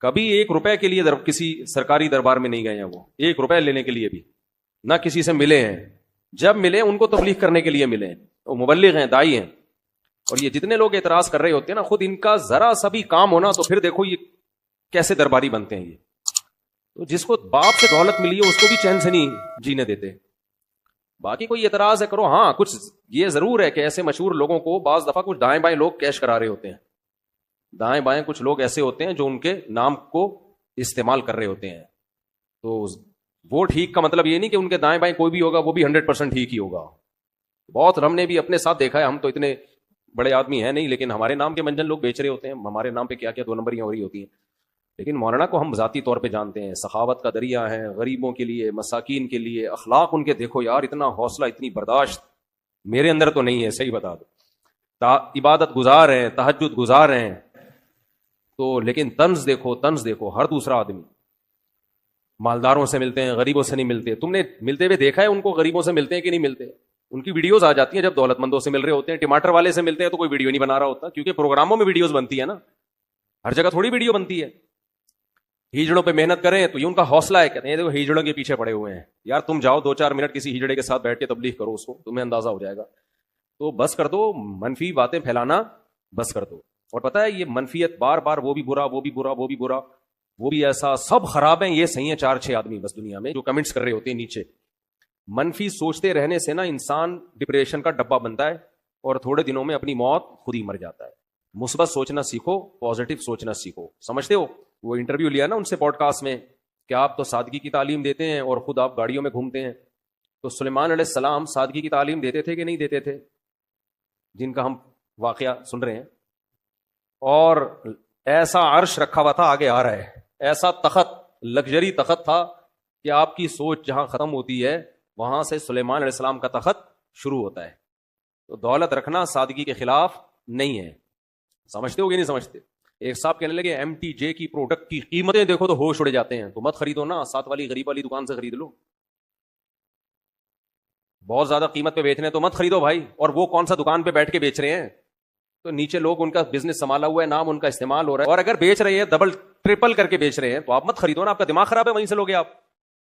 کبھی 1 روپے کے لیے کسی سرکاری دربار میں نہیں گئے ہیں، وہ 1 روپے لینے کے لیے بھی نہ کسی سے ملے ہیں. جب ملے ان کو تبلیغ کرنے کے لیے ملے ہیں، وہ مبلغ ہیں، دائی ہیں. اور یہ جتنے لوگ اعتراض کر رہے ہوتے ہیں نا، خود ان کا ذرا سا بھی کام ہونا تو پھر دیکھو یہ کیسے درباری بنتے ہیں. یہ تو جس کو باپ سے دولت ملی ہے اس کو بھی چین سے نہیں جینے دیتے. باقی کوئی اعتراض ہے کرو. ہاں کچھ یہ ضرور ہے کہ ایسے مشہور لوگوں کو بعض دفعہ کچھ دائیں بائیں لوگ کیش کرا رہے ہوتے ہیں. دائیں بائیں کچھ لوگ ایسے ہوتے ہیں جو ان کے نام کو استعمال کر رہے ہوتے ہیں. تو وہ ٹھیک کا مطلب یہ نہیں کہ ان کے دائیں بائیں کوئی بھی ہوگا وہ بھی 100% ٹھیک ہی ہوگا. بہت ہم نے بھی اپنے ساتھ دیکھا ہے. ہم تو اتنے بڑے آدمی ہیں نہیں، لیکن ہمارے نام کے منجن لوگ بیچ رہے ہوتے ہیں. ہمارے نام پہ کیا کیا 2 نمبریاں ہو رہی ہوتی ہیں. لیکن مولانا کو ہم ذاتی طور پہ جانتے ہیں، سخاوت کا دریا ہے، غریبوں کے لیے، مساکین کے لیے. اخلاق ان کے دیکھو یار، اتنا حوصلہ، اتنی برداشت میرے اندر تو نہیں ہے. صحیح بتا دو. عبادت گزار ہیں، تہجد گزار ہیں تو، لیکن طنز دیکھو. ہر دوسرا آدمی مالداروں سے ملتے ہیں، غریبوں سے نہیں ملتے. تم نے ملتے ہوئے دیکھا ہے ان کو؟ غریبوں سے ملتے ہیں کہ نہیں ملتے؟ ان کی ویڈیوز آ جاتی ہیں جب دولت مندوں سے مل رہے ہوتے ہیں. ٹماٹر والے سے ملتے ہیں تو کوئی ویڈیو نہیں بنا رہا ہوتا، کیونکہ پروگراموں میں ویڈیوز بنتی ہے نا، ہر جگہ تھوڑی ویڈیو بنتی ہے. ہیجڑوں پہ محنت کریں تو یہ ان کا حوصلہ ہے. کہتے ہیں دیکھو ہیجڑوں کے پیچھے پڑے ہوئے ہیں. یار تم جاؤ 2-4 منٹ کسی ہیجڑے کے ساتھ بیٹھ کے تبلیغ کرو، اس کو تمہیں اندازہ ہو جائے گا. تو بس کر دو منفی باتیں پھیلانا، بس کر دو. اور پتہ ہے یہ منفیت بار بار وہ بھی برا، وہ بھی برا، وہ بھی برا، وہ بھی ایسا، سب خراب ہیں، یہ صحیح ہیں 4-6 آدمی بس دنیا میں جو کمنٹس کر رہے ہوتے ہیں نیچے. منفی سوچتے رہنے سے نا انسان ڈپریشن کا ڈبہ بنتا ہے اور تھوڑے دنوں میں اپنی موت خود ہی مر جاتا ہے. مثبت سوچنا سیکھو، پازیٹیو سوچنا سیکھو. سمجھتے ہو وہ انٹرویو لیا نا ان سے پوڈ کاسٹ میں کہ آپ تو سادگی کی تعلیم دیتے ہیں اور خود آپ گاڑیوں میں گھومتے ہیں. تو سلیمان علیہ السلام سادگی کی تعلیم دیتے تھے کہ نہیں دیتے تھے؟ جن کا ہم واقعہ سن رہے ہیں. اور ایسا عرش رکھا ہوا تھا، آگے آ رہا ہے، ایسا تخت، لگژری تخت تھا کہ آپ کی سوچ جہاں ختم ہوتی ہے وہاں سے سلیمان علیہ السلام کا تخت شروع ہوتا ہے. تو دولت رکھنا سادگی کے خلاف نہیں ہے. سمجھتے ہو کہ نہیں سمجھتے؟ ایک صاحب کہنے لگے MTJ کی پروڈکٹ کی قیمتیں دیکھو تو ہوش اڑ جاتے ہیں. تو مت خریدو نا، ساتھ والی غریب والی دکان سے خرید لو. بہت زیادہ قیمت پہ بیچ رہے ہیں تو مت خریدو بھائی. اور وہ کون سا دکان پہ بیٹھ کے بیچ رہے ہیں؟ تو نیچے لوگ ان کا بزنس سنبھالا ہوا ہے، نام ان کا استعمال ہو رہا ہے. اور اگر بیچ رہے ہیں ڈبل ٹرپل کر کے بیچ رہے ہیں تو آپ مت خریدو نا. آپ کا دماغ خراب ہے، وہیں سے لوگے آپ.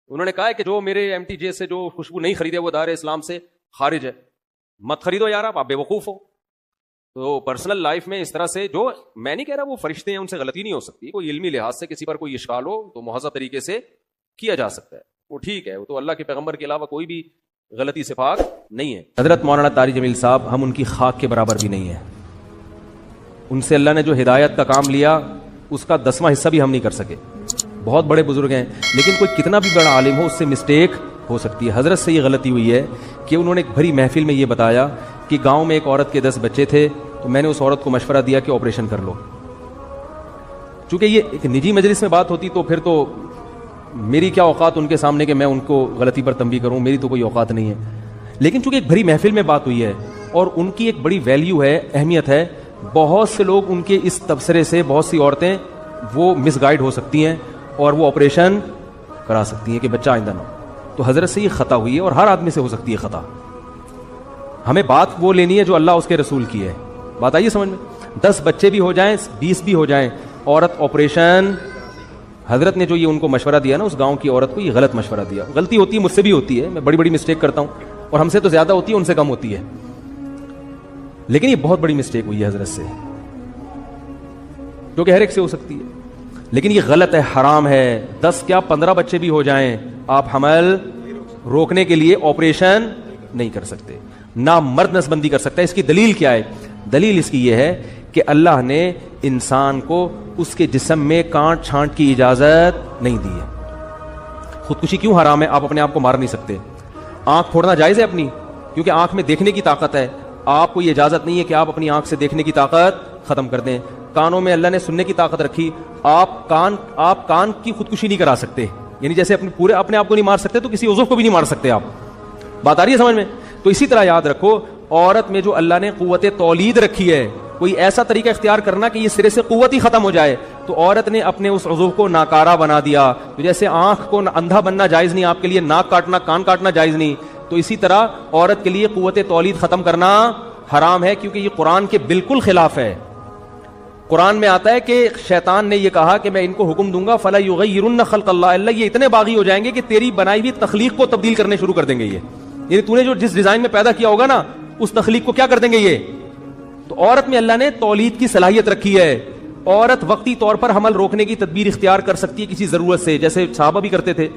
انہوں نے کہا ہے کہ جو میرے MTJ سے جو خوشبو نہیں خریدے وہ دار اسلام سے خارج ہے. مت خریدو یار، آپ بے وقوف ہو. تو پرسنل لائف میں اس طرح سے، جو میں نہیں کہہ رہا وہ فرشتے ہیں ان سے غلطی نہیں ہو سکتی، کوئی علمی لحاظ سے کسی پر کوئی اشکال ہو تو مہذب طریقے سے کیا جا سکتا ہے، وہ ٹھیک ہے. وہ تو اللہ کے پیغمبر کے علاوہ کوئی بھی غلطی سے پاک نہیں ہے. حضرت مولانا طارق جمیل صاحب، ہم ان کی خاک کے برابر بھی نہیں ہیں. ان سے اللہ نے جو ہدایت کا کام لیا اس کا 10واں حصہ بھی ہم نہیں کر سکے. بہت بڑے بزرگ ہیں، لیکن کوئی کتنا بھی بڑا عالم ہو اس سے مسٹیک ہو سکتی ہے. حضرت سے یہ غلطی ہوئی ہے کہ انہوں نے ایک بھری محفل میں یہ بتایا کہ گاؤں میں ایک عورت کے 10 بچے تھے، تو میں نے اس عورت کو مشورہ دیا کہ آپریشن کر لو. چونکہ یہ ایک نجی مجلس میں بات ہوتی تو پھر تو میری کیا اوقات ان کے سامنے کہ میں ان کو غلطی پر تنبیہ کروں، میری تو کوئی اوقات نہیں ہے. لیکن چونکہ ایک بھری محفل میں بات ہوئی ہے اور ان کی ایک بڑی ویلیو ہے، اہمیت ہے، بہت سے لوگ ان کے اس تبصرے سے، بہت سی عورتیں وہ مس گائیڈ ہو سکتی ہیں اور وہ آپریشن کرا سکتی ہیں کہ بچہ آئندہ نہ ہو. تو حضرت سے یہ خطا ہوئی ہے اور ہر آدمی سے ہو سکتی ہے خطا. ہمیں بات وہ لینی ہے جو اللہ اس کے رسول کی ہے. بات آئیے سمجھ میں. 10 بچے بھی ہو جائیں، 20 بھی ہو جائیں، عورت آپریشن، حضرت نے جو یہ ان کو مشورہ دیا نا اس گاؤں کی عورت کو، یہ غلط مشورہ دیا. غلطی ہوتی ہے، مجھ سے بھی ہوتی ہے، میں بڑی بڑی مسٹیک کرتا ہوں اور ہم سے تو زیادہ ہوتی ہے، ان سے کم ہوتی ہے. لیکن یہ بہت بڑی مسٹیک ہوئی ہے حضرت سے، جو کہ ہر ایک سے ہو سکتی ہے. لیکن یہ غلط ہے، حرام ہے. 10 کیا 15 بچے بھی ہو جائیں، آپ حمل روکنے کے لیے آپریشن نہیں کر سکتے، نہ مرد نسبندی کر سکتا ہے. اس کی دلیل کیا ہے؟ دلیل اس کی یہ ہے کہ اللہ نے انسان کو اس کے جسم میں کانٹ چھانٹ کی اجازت نہیں دی ہے. خودکشی کیوں حرام ہے؟ آپ اپنے آپ کو مار نہیں سکتے. آنکھ پھوڑنا جائز ہے اپنی، کیونکہ آنکھ میں دیکھنے کی طاقت ہے. آپ کو یہ اجازت نہیں ہے کہ آپ اپنی آنکھ سے دیکھنے کی طاقت ختم کر دیں. کانوں میں اللہ نے سننے کی طاقت رکھی، آپ کان کی خودکشی نہیں کرا سکتے. یعنی جیسے اپنے آپ کو نہیں مار سکتے تو کسی عضو کو بھی نہیں مار سکتے آپ. بات آ رہی ہے سمجھ میں؟ تو اسی طرح یاد رکھو، عورت میں جو اللہ نے قوت تولید رکھی ہے، کوئی ایسا طریقہ اختیار کرنا کہ یہ سرے سے قوت ہی ختم ہو جائے، تو عورت نے اپنے اس عضو کو ناکارہ بنا دیا. تو جیسے آنکھ کو اندھا بننا جائز نہیں آپ کے لیے، ناک کاٹنا، کان کاٹنا جائز نہیں، تو اسی طرح عورت کے لیے قوت تولید ختم کرنا حرام ہے، کیونکہ یہ قرآن کے بالکل خلاف ہے. قرآن میں آتا ہے کہ شیطان نے یہ کہا کہ میں ان کو حکم دوں گا فلا یغیرن خلق اللہ، اللہ یہ اتنے باغی ہو جائیں گے کہ تیری بنائی ہوئی تخلیق کو تبدیل کرنے شروع کر دیں گے. یہ یعنی تو نے جو جس ڈیزائن میں پیدا کیا ہوگا نا اس تخلیق کو کیا کر دیں گے یہ. تو عورت میں اللہ نے تولید کی صلاحیت رکھی ہے. عورت وقتی طور پر حمل روکنے کی تدبیر اختیار کر سکتی ہے کسی ضرورت سے، جیسے صحابہ بھی کرتے تھے،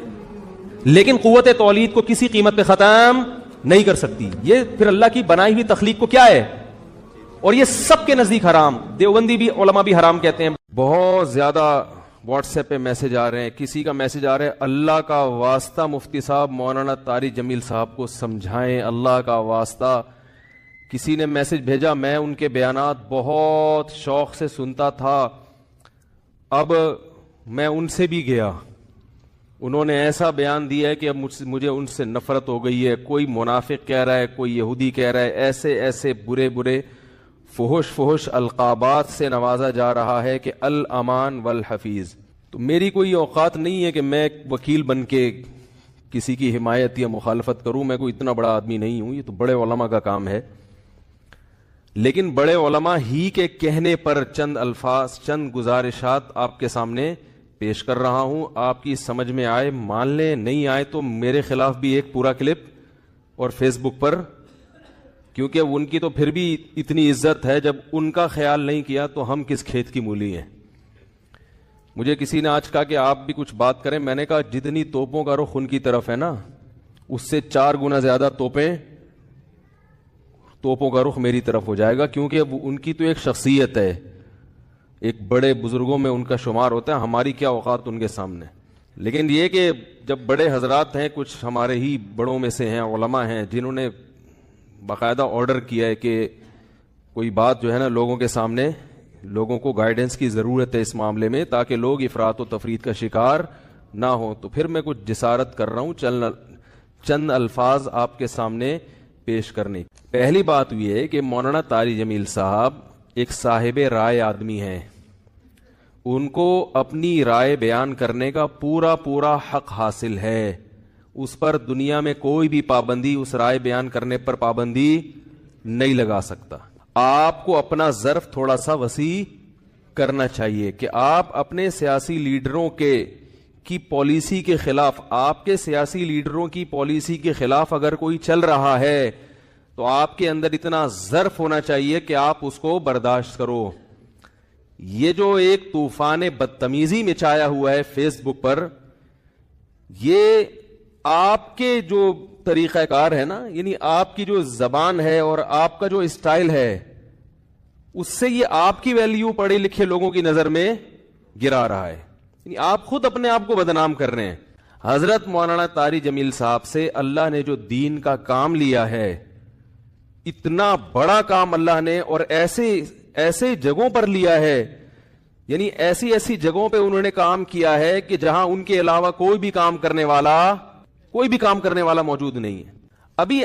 لیکن قوت تولید کو کسی قیمت پہ ختم نہیں کر سکتی. یہ پھر اللہ کی بنائی ہوئی تخلیق کو کیا ہے، اور یہ سب کے نزدیک حرام. دیوبندی بھی علماء بھی حرام کہتے ہیں. بہت زیادہ واٹس ایپ پہ میسج آ رہے ہیں. کسی کا میسج آ رہا ہے اللہ کا واسطہ مفتی صاحب مولانا طارق جمیل صاحب کو سمجھائیں، اللہ کا واسطہ. کسی نے میسج بھیجا میں ان کے بیانات بہت شوق سے سنتا تھا، اب میں ان سے بھی گیا، انہوں نے ایسا بیان دیا ہے کہ اب مجھے ان سے نفرت ہو گئی ہے. کوئی منافق کہہ رہا ہے، کوئی یہودی کہہ رہا ہے، ایسے ایسے برے برے فحش القابات سے نوازا جا رہا ہے کہ الامان والحفیظ. تو میری کوئی اوقات نہیں ہے کہ میں وکیل بن کے کسی کی حمایت یا مخالفت کروں. میں کوئی اتنا بڑا آدمی نہیں ہوں، یہ تو بڑے علماء کا کام ہے. لیکن بڑے علماء ہی کے کہنے پر چند الفاظ، چند گزارشات آپ کے سامنے پیش کر رہا ہوں. آپ کی سمجھ میں آئے مان لیں، نہیں آئے تو میرے خلاف بھی ایک پورا کلپ اور فیس بک پر، کیونکہ ان کی تو پھر بھی اتنی عزت ہے، جب ان کا خیال نہیں کیا تو ہم کس کھیت کی مولی ہیں. مجھے کسی نے آج کہا کہ آپ بھی کچھ بات کریں. میں نے کہا جتنی توپوں کا رخ ان کی طرف ہے نا، اس سے 4 گنا زیادہ توپوں کا رخ میری طرف ہو جائے گا، کیونکہ ان کی تو ایک شخصیت ہے، ایک بڑے بزرگوں میں ان کا شمار ہوتا ہے. ہماری کیا اوقات ان کے سامنے. لیکن یہ کہ جب بڑے حضرات ہیں، کچھ ہمارے ہی بڑوں میں سے ہیں، علماء ہیں، جنہوں نے باقاعدہ آرڈر کیا ہے کہ کوئی بات جو ہے نا لوگوں کے سامنے، لوگوں کو گائیڈنس کی ضرورت ہے اس معاملے میں تاکہ لوگ افراط و تفریط کا شکار نہ ہوں، تو پھر میں کچھ جسارت کر رہا ہوں چند الفاظ آپ کے سامنے پیش کرنے. پہلی بات یہ ہے کہ مولانا طارق جمیل صاحب ایک صاحب رائے آدمی ہیں، ان کو اپنی رائے بیان کرنے کا پورا حق حاصل ہے. اس پر دنیا میں کوئی بھی پابندی، اس رائے بیان کرنے پر پابندی نہیں لگا سکتا. آپ کو اپنا ظرف تھوڑا سا وسیع کرنا چاہیے کہ آپ اپنے سیاسی لیڈروں کی پالیسی کے خلاف، آپ کے سیاسی لیڈروں کی پالیسی کے خلاف اگر کوئی چل رہا ہے تو آپ کے اندر اتنا ظرف ہونا چاہیے کہ آپ اس کو برداشت کرو. یہ جو ایک طوفان بدتمیزی مچایا ہوا ہے فیس بک پر، یہ آپ کے جو طریقہ کار ہے نا، یعنی آپ کی جو زبان ہے اور آپ کا جو اسٹائل ہے، اس سے یہ آپ کی ویلیو پڑھے لکھے لوگوں کی نظر میں گرا رہا ہے. یعنی آپ خود اپنے آپ کو بدنام کر رہے ہیں. حضرت مولانا طارق جمیل صاحب سے اللہ نے جو دین کا کام لیا ہے، اتنا بڑا کام اللہ نے، اور ایسے جگہوں پر لیا ہے، یعنی ایسی جگہوں پہ انہوں نے کام کیا ہے کہ جہاں ان کے علاوہ کوئی بھی کام کرنے والا موجود نہیں ہے. ابھی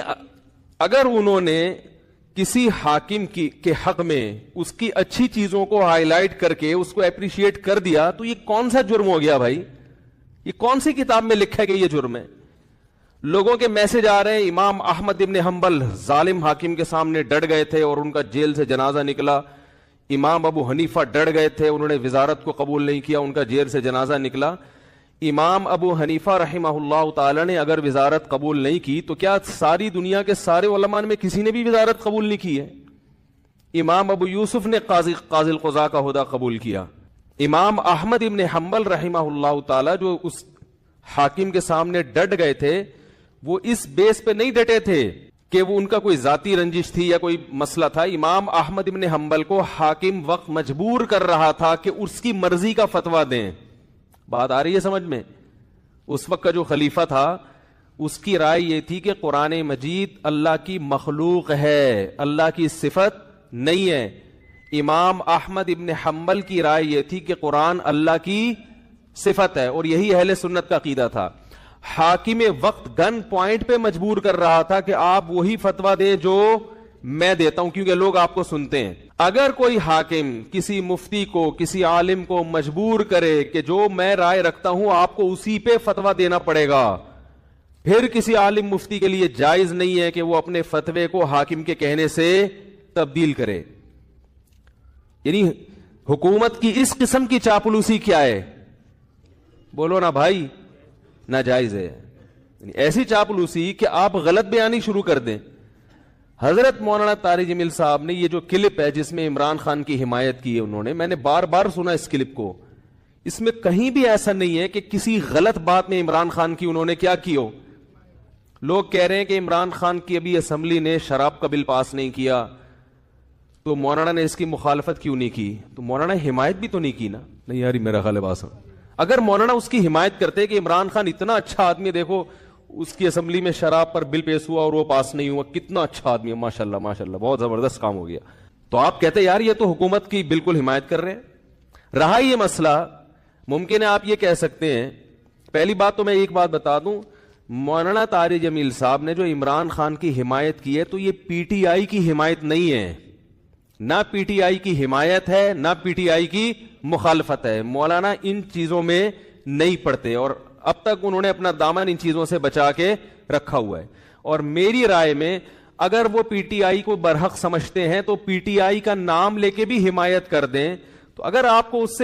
اگر انہوں نے کسی حاکم کے حق میں اس کی اچھی چیزوں کو ہائی لائٹ کر کے اس کو اپریشیٹ کر دیا تو یہ کون سا جرم ہو گیا بھائی؟ یہ کون سی کتاب میں لکھا ہے کہ یہ جرم ہے؟ لوگوں کے میسج آ رہے ہیں امام احمد ابن حنبل ظالم حاکم کے سامنے ڈٹ گئے تھے اور ان کا جیل سے جنازہ نکلا. امام ابو حنیفہ ڈٹ گئے تھے، انہوں نے وزارت کو قبول نہیں کیا، ان کا جیل سے جنازہ نکلا. امام ابو حنیفہ رحمہ اللہ تعالی نے اگر وزارت قبول نہیں کی تو کیا ساری دنیا کے سارے علماء میں کسی نے بھی وزارت قبول نہیں کی ہے؟ امام ابو یوسف نے قاضی القضاء کا عہدہ قبول کیا. امام احمد ابن حنبل رحمہ اللہ تعالی جو اس حاکم کے سامنے ڈٹ گئے تھے، وہ اس بیس پہ نہیں ڈٹے تھے کہ وہ ان کا کوئی ذاتی رنجش تھی یا کوئی مسئلہ تھا. امام احمد ابن حنبل کو حاکم وقت مجبور کر رہا تھا کہ اس کی مرضی کا فتویٰ دیں. بات آ رہی ہے سمجھ میں؟ اس وقت کا جو خلیفہ تھا اس کی رائے یہ تھی کہ قرآن مجید اللہ کی مخلوق ہے، اللہ کی صفت نہیں ہے. امام احمد ابن حنبل کی رائے یہ تھی کہ قرآن اللہ کی صفت ہے، اور یہی اہل سنت کا عقیدہ تھا. حاکم وقت گن پوائنٹ پہ مجبور کر رہا تھا کہ آپ وہی فتویٰ دیں جو میں دیتا ہوں، کیونکہ لوگ آپ کو سنتے ہیں. اگر کوئی حاکم کسی مفتی کو، کسی عالم کو مجبور کرے کہ جو میں رائے رکھتا ہوں آپ کو اسی پہ فتویٰ دینا پڑے گا، پھر کسی عالم مفتی کے لیے جائز نہیں ہے کہ وہ اپنے فتوے کو حاکم کے کہنے سے تبدیل کرے. یعنی حکومت کی اس قسم کی چاپلوسی کیا ہے؟ بولو نا بھائی، ناجائز ہے. ایسی چاپلوسی کہ آپ غلط بیانی شروع کر دیں. حضرت مولانا طارق جمیل صاحب نے یہ جو کلپ ہے جس میں عمران خان کی حمایت کی ہے انہوں نے، میں نے بار بار سنا اس کلپ کو، اس میں کہیں بھی ایسا نہیں ہے کہ کسی غلط بات میں عمران خان کی انہوں نے کیا کی ہو. لوگ کہہ رہے ہیں کہ عمران خان کی ابھی اسمبلی نے شراب کا بل پاس نہیں کیا تو مولانا نے اس کی مخالفت کیوں نہیں کی. تو مولانا حمایت بھی تو نہیں کی نا. نہیں یار میرا خیال ہے بات، اگر مولانا اس کی حمایت کرتے کہ عمران خان اتنا اچھا آدمی، دیکھو اس کی اسمبلی میں شراب پر بل پیش ہوا اور وہ پاس نہیں ہوا، کتنا اچھا آدمی ہے، ماشاءاللہ ماشاءاللہ بہت زبردست کام ہو گیا، تو آپ کہتے یار یہ تو حکومت کی بالکل حمایت کر رہے ہیں. رہا یہ مسئلہ، ممکن ہے آپ یہ کہہ سکتے ہیں، پہلی بات تو میں ایک بات بتا دوں، مولانا طارق جمیل صاحب نے جو عمران خان کی حمایت کی ہے تو یہ پی ٹی آئی کی حمایت نہیں ہے، نہ پی ٹی آئی کی حمایت ہے نہ پی ٹی آئی کی مخالفت ہے. مولانا ان چیزوں میں نہیں پڑتے اور اب تک انہوں نے اپنا دامن ان چیزوں سے بچا کے رکھا ہوا ہے. اور میری رائے میں اگر وہ پی ٹی آئی کو برحق سمجھتے ہیں تو پی ٹی آئی کا نام لے کے بھی حمایت کر دیں. تو اگر آپ کو اس سے